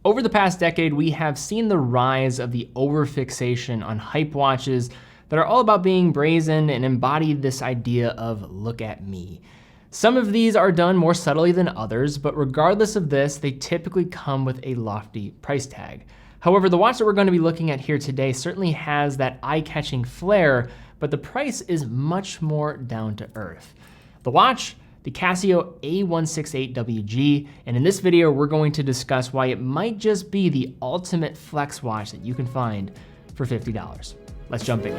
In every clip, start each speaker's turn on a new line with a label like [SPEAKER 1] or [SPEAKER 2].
[SPEAKER 1] Over the past decade, we have seen the rise of the overfixation on hype watches that are all about being brazen and embody this idea of look at me. Some of these are done more subtly than others, but regardless of this, they typically come with a lofty price tag. However, the watch that we're going to be looking at here today certainly has that eye-catching flair, but the price is much more down to earth. The watch, the Casio A168WG, and in this video, we're going to discuss why it might just be the ultimate flex watch that you can find for $50. Let's jump in.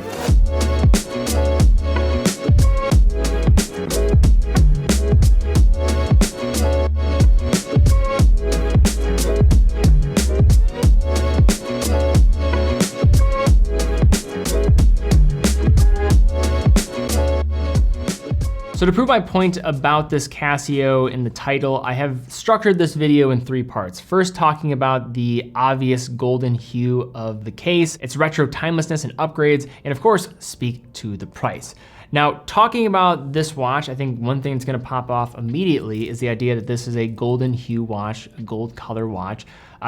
[SPEAKER 1] So to prove my point about this Casio in the title, I have structured this video in three parts. First, talking about the obvious golden hue of the case, its retro timelessness and upgrades, and of course, speak to the price. Now, talking about this watch, I think one thing that's gonna pop off immediately is the idea that this is a golden hue watch, a gold color watch.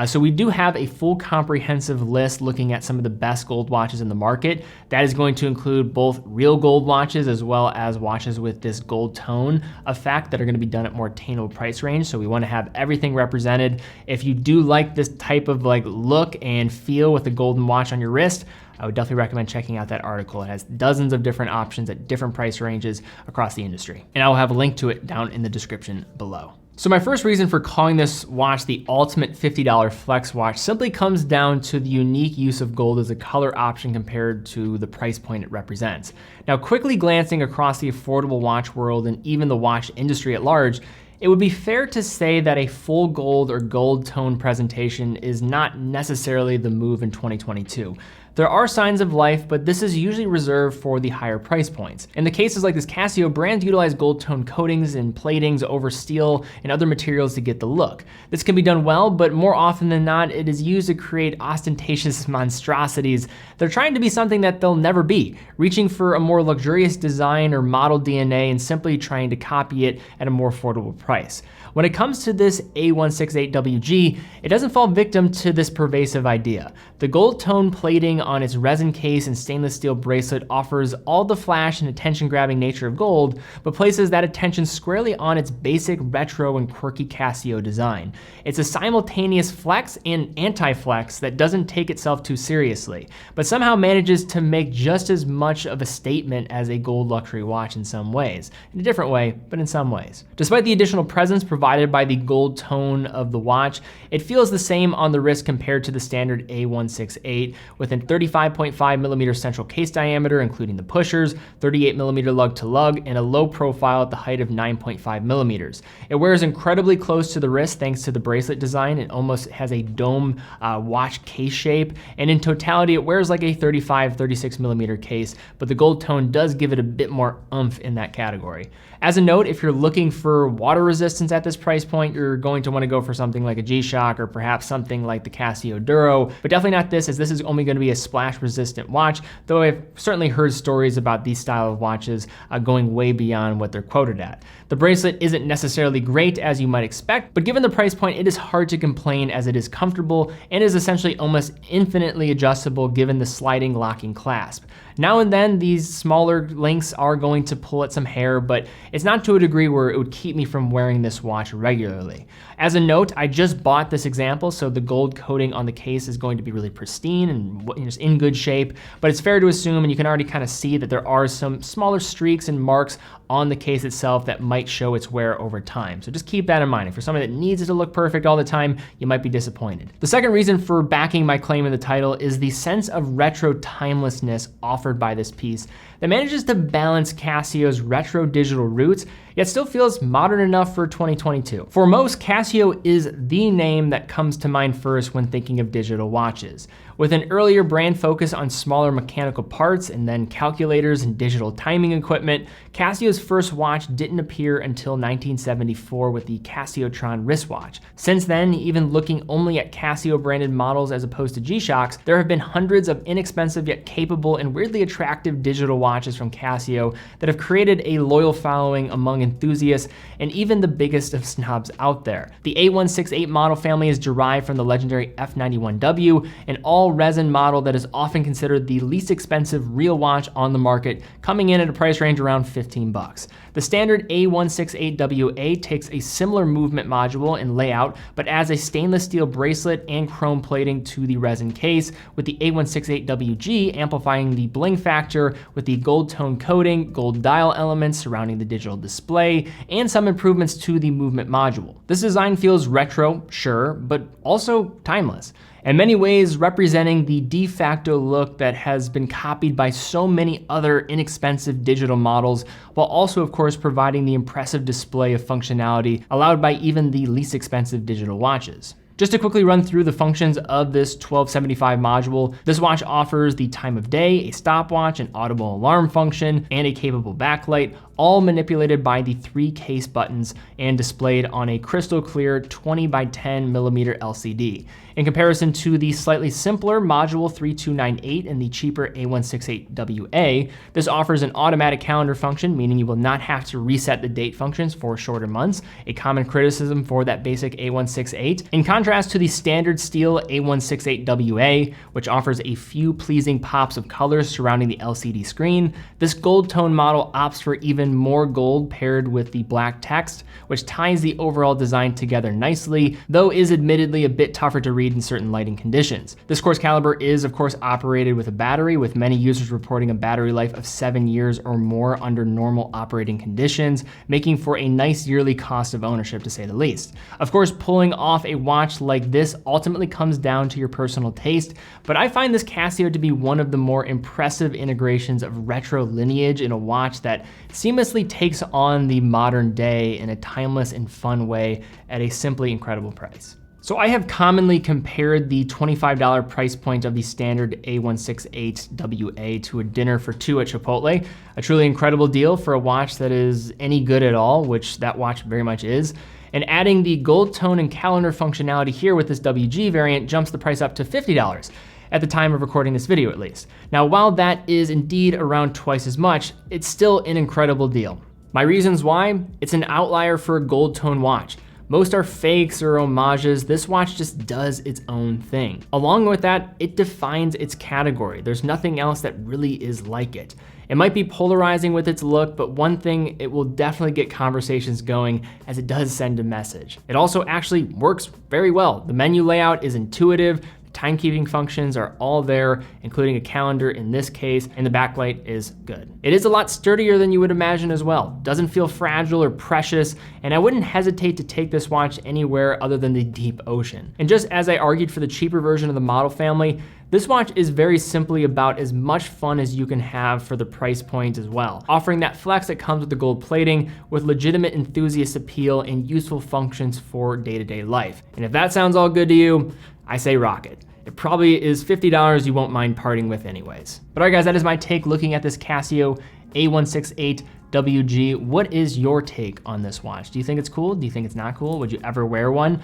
[SPEAKER 1] So we do have a full comprehensive list looking at some of the best gold watches in the market. That is going to include both real gold watches as well as watches with this gold tone effect that are gonna be done at more attainable price range. So we wanna have everything represented. If you do like this type of look and feel with the golden watch on your wrist, I would definitely recommend checking out that article. It has dozens of different options at different price ranges across the industry. And I will have a link to it down in the description below. So my first reason for calling this watch the ultimate $50 flex watch simply comes down to the unique use of gold as a color option compared to the price point it represents. Now, quickly glancing across the affordable watch world and even the watch industry at large, it would be fair to say that a full gold or gold tone presentation is not necessarily the move in 2022. There are signs of life, but this is usually reserved for the higher price points. In the cases like this Casio, brands utilize gold tone coatings and platings over steel and other materials to get the look. This can be done well, but more often than not, it is used to create ostentatious monstrosities. They're trying to be something that they'll never be, reaching for a more luxurious design or model DNA and simply trying to copy it at a more affordable price. When it comes to this A168WG, it doesn't fall victim to this pervasive idea. The gold tone plating on its resin case and stainless steel bracelet offers all the flash and attention-grabbing nature of gold, but places that attention squarely on its basic retro and quirky Casio design. It's a simultaneous flex and anti-flex that doesn't take itself too seriously, but somehow manages to make just as much of a statement as a gold luxury watch in some ways. In a different way, but in some ways. Despite the additional presence provided by the gold tone of the watch, it feels the same on the wrist compared to the standard A168, with a 35.5 millimeter central case diameter, including the pushers, 38 millimeter lug to lug, and a low profile at the height of 9.5 millimeters. It wears incredibly close to the wrist thanks to the bracelet design. It almost has a dome watch case shape, and in totality, it wears like a 36 millimeter case, but the gold tone does give it a bit more oomph in that category. As a note, if you're looking for water resistance at this price point, you're going to want to go for something like a G-Shock or perhaps something like the Casio Duro, but definitely not this, as this is only going to be a splash resistant watch, though I've certainly heard stories about these style of watches going way beyond what they're quoted at. The bracelet isn't necessarily great as you might expect, but given the price point, it is hard to complain as it is comfortable and is essentially almost infinitely adjustable given the sliding locking clasp. Now and then, these smaller links are going to pull at some hair, but it's not to a degree where it would keep me from wearing this watch regularly. As a note, I just bought this example, so the gold coating on the case is going to be really pristine and just in good shape, but it's fair to assume, and you can already kind of see that there are some smaller streaks and marks on the case itself that might show its wear over time. So just keep that in mind. If you're somebody that needs it to look perfect all the time, you might be disappointed. The second reason for backing my claim in the title is the sense of retro timelessness offered by this piece that manages to balance Casio's retro digital roots, yet still feels modern enough for 2022. For most, Casio is the name that comes to mind first when thinking of digital watches. With an earlier brand focus on smaller mechanical parts and then calculators and digital timing equipment, Casio's first watch didn't appear until 1974 with the Casio wristwatch. Since then, even looking only at Casio branded models as opposed to G-Shocks, there have been hundreds of inexpensive yet capable and weirdly attractive digital watches from Casio that have created a loyal following among enthusiasts and even the biggest of snobs out there. The A168 model family is derived from the legendary F91W, an all-resin model that is often considered the least expensive real watch on the market, coming in at a price range around $15. The standard A168WA takes a similar movement module and layout, but adds a stainless steel bracelet and chrome plating to the resin case, with the A168WG amplifying the bling factor with the gold tone coating, gold dial elements surrounding the digital display, and some improvements to the movement module. This design feels retro, sure, but also timeless, in many ways representing the de facto look that has been copied by so many other inexpensive digital models, while also, of course, providing the impressive display of functionality allowed by even the least expensive digital watches. Just to quickly run through the functions of this 1275 module, this watch offers the time of day, a stopwatch, an audible alarm function, and a capable backlight, all manipulated by the 3 case buttons and displayed on a crystal clear 20 by 10 millimeter LCD. In comparison to the slightly simpler module 3298 and the cheaper A168WA, this offers an automatic calendar function, meaning you will not have to reset the date functions for shorter months, a common criticism for that basic A168. In contrast to the standard steel A168WA, which offers a few pleasing pops of colors surrounding the LCD screen, this gold tone model opts for even more gold paired with the black text, which ties the overall design together nicely, though is admittedly a bit tougher to read in certain lighting conditions. This quartz caliber is of course operated with a battery, with many users reporting a battery life of 7 years or more under normal operating conditions, making for a nice yearly cost of ownership to say the least. Of course, pulling off a watch like this ultimately comes down to your personal taste, but I find this Casio to be one of the more impressive integrations of retro lineage in a watch that seamlessly takes on the modern day in a timeless and fun way at a simply incredible price. So I have commonly compared the $25 price point of the standard A168WA to a dinner for 2 at Chipotle, a truly incredible deal for a watch that is any good at all, which that watch very much is. And adding the gold tone and calendar functionality here with this WG variant jumps the price up to $50. At the time of recording this video at least. Now, while that is indeed around twice as much, it's still an incredible deal. My reasons why? It's an outlier for a gold tone watch. Most are fakes or homages. This watch just does its own thing. Along with that, it defines its category. There's nothing else that really is like it. It might be polarizing with its look, but one thing, it will definitely get conversations going as it does send a message. It also actually works very well. The menu layout is intuitive. Timekeeping functions are all there, including a calendar in this case, and the backlight is good. It is a lot sturdier than you would imagine as well. Doesn't feel fragile or precious, and I wouldn't hesitate to take this watch anywhere other than the deep ocean. And just as I argued for the cheaper version of the model family, this watch is very simply about as much fun as you can have for the price point as well, offering that flex that comes with the gold plating with legitimate enthusiast appeal and useful functions for day-to-day life. And if that sounds all good to you, I say rock it. It probably is $50 you won't mind parting with anyways. But all right guys, that is my take looking at this Casio A168WG. What is your take on this watch? Do you think it's cool? Do you think it's not cool? Would you ever wear one?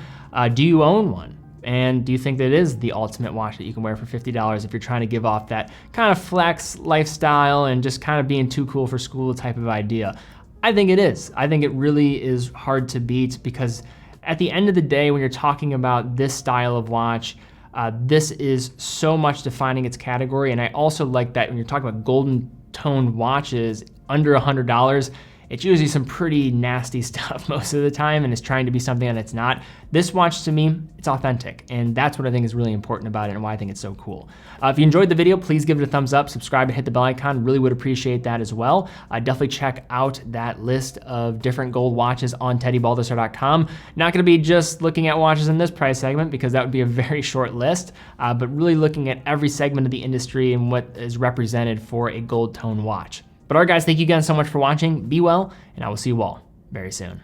[SPEAKER 1] Do you own one? And do you think that it is the ultimate watch that you can wear for $50 if you're trying to give off that kind of flex lifestyle and just kind of being too cool for school type of idea? I think it is. I think it really is hard to beat because at the end of the day, when you're talking about this style of watch, this is so much defining its category. And I also like that when you're talking about golden toned watches under $100, it's usually some pretty nasty stuff most of the time and it's trying to be something that it's not. This watch to me, it's authentic, and that's what I think is really important about it and why I think it's so cool. If you enjoyed the video, please give it a thumbs up, subscribe and hit the bell icon. Really would appreciate that as well. Definitely check out that list of different gold watches on teddybaldassarre.com. Not gonna be just looking at watches in this price segment because that would be a very short list, but really looking at every segment of the industry and what is represented for a gold tone watch. But all right guys, thank you again so much for watching. Be well, and I will see you all very soon.